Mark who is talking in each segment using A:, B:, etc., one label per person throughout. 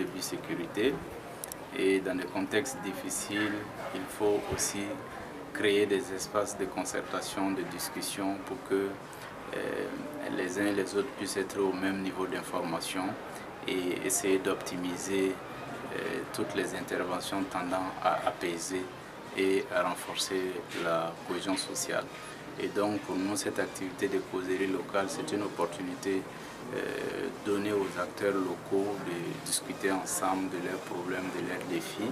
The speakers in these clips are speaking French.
A: de vue sécurité. Et dans des contextes difficiles, il faut aussi créer des espaces de concertation, de discussion pour que les uns et les autres puissent être au même niveau d'information et essayer d'optimiser toutes les interventions tendant à apaiser et à renforcer la cohésion sociale. Et donc pour nous, cette activité de causerie locale, c'est une opportunité donnée aux acteurs locaux de discuter ensemble de leurs problèmes, de leurs défis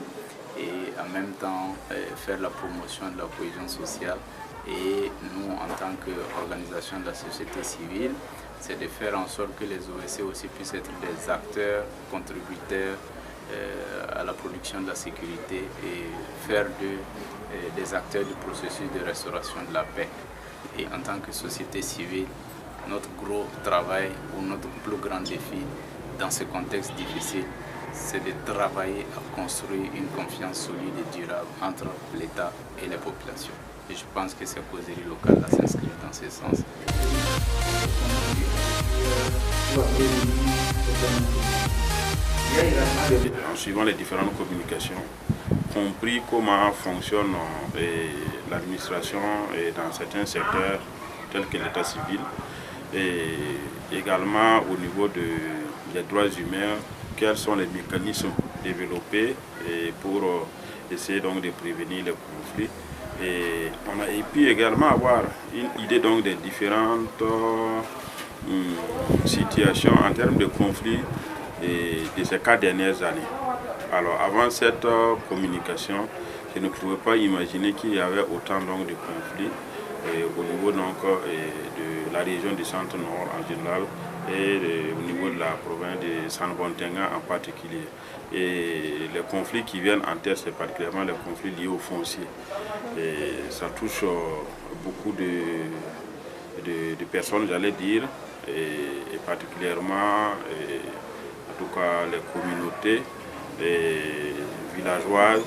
A: et en même temps faire la promotion de la cohésion sociale. Et nous, en tant qu'organisation de la société civile, c'est de faire en sorte que les OSC aussi puissent être des acteurs, contributeurs à la production de la sécurité et faire des acteurs du processus de restauration de la paix. Et en tant que société civile, notre gros travail ou notre plus grand défi dans ce contexte difficile, c'est de travailler à construire une confiance solide et durable entre l'État et les populations. Et je pense que cette causerie locale s'inscrit dans ce sens.
B: En suivant les différentes communications, compris comment fonctionne l'administration dans certains secteurs tels que l'état civil, et également au niveau des droits humains, quels sont les mécanismes développés pour essayer donc de prévenir les conflits. Et on a pu également avoir une idée donc des différentes situations en termes de conflits de ces 4 dernières années. Alors avant cette communication, je ne pouvais pas imaginer qu'il y avait autant donc de conflits au niveau donc de la région du centre-nord en général et au niveau de la province de San-Bontenga en particulier. Et les conflits qui viennent en tête, c'est particulièrement les conflits liés au foncier. Et ça touche beaucoup de personnes, j'allais dire, et particulièrement, en tout cas, les communautés villageoises,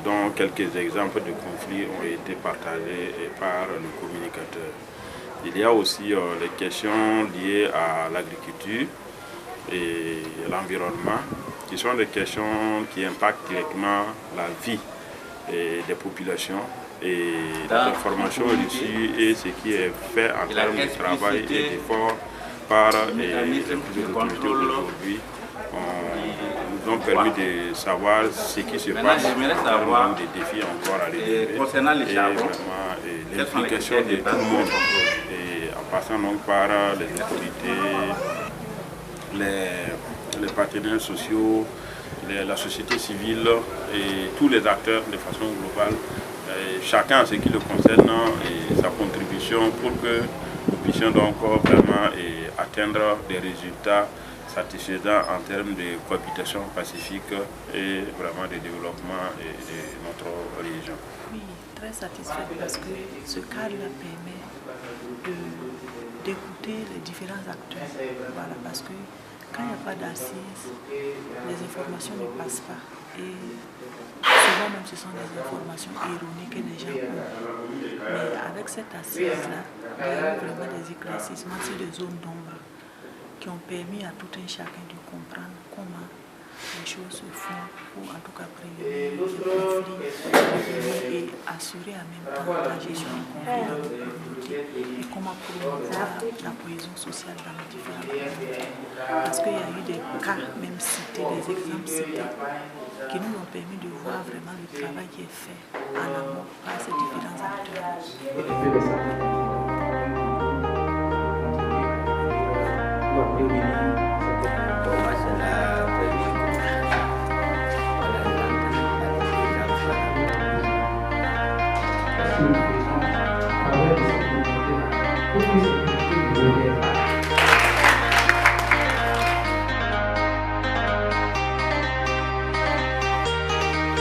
B: dont quelques exemples de conflits ont été partagés par le communicateur. Il y a aussi les questions liées à l'agriculture et l'environnement, qui sont des questions qui impactent directement la vie des populations et les informations reçues et ce qui est fait en termes de travail et d'efforts par les autorités aujourd'hui nous ont permis de savoir ce qui se passe en termes de défis encore à relever et vraiment l'implication de tout le monde, et en passant donc par les autorités, les partenaires sociaux, la société civile et tous les acteurs de façon globale, chacun à ce qui le concerne et sa contribution pour que nous puissions donc vraiment atteindre des résultats satisfaisants en termes de cohabitation pacifique et vraiment de développement de notre région.
C: Oui, très satisfaite parce que ce cadre permet d'écouter les différents acteurs. Voilà, parce que quand il n'y a pas d'assises, les informations ne passent pas. Et souvent même ce sont des informations erronées que les gens ont. Mais avec cette assise-là, il y a eu vraiment des éclaircissements sur des zones d'ombre qui ont permis à tout un chacun de comprendre comment les choses se font pour en tout cas prévenir les conflits et assurer en même temps la gestion des conflits dans nos communautés et comment promouvoir la cohésion sociale dans les différentes communautés. Parce qu'il y a eu des cas même cités, des exemples cités qui nous ont permis de voir vraiment le travail qui est fait en amont par ces différents acteurs.
D: Nous faisons avec les communautés pour que ces communautés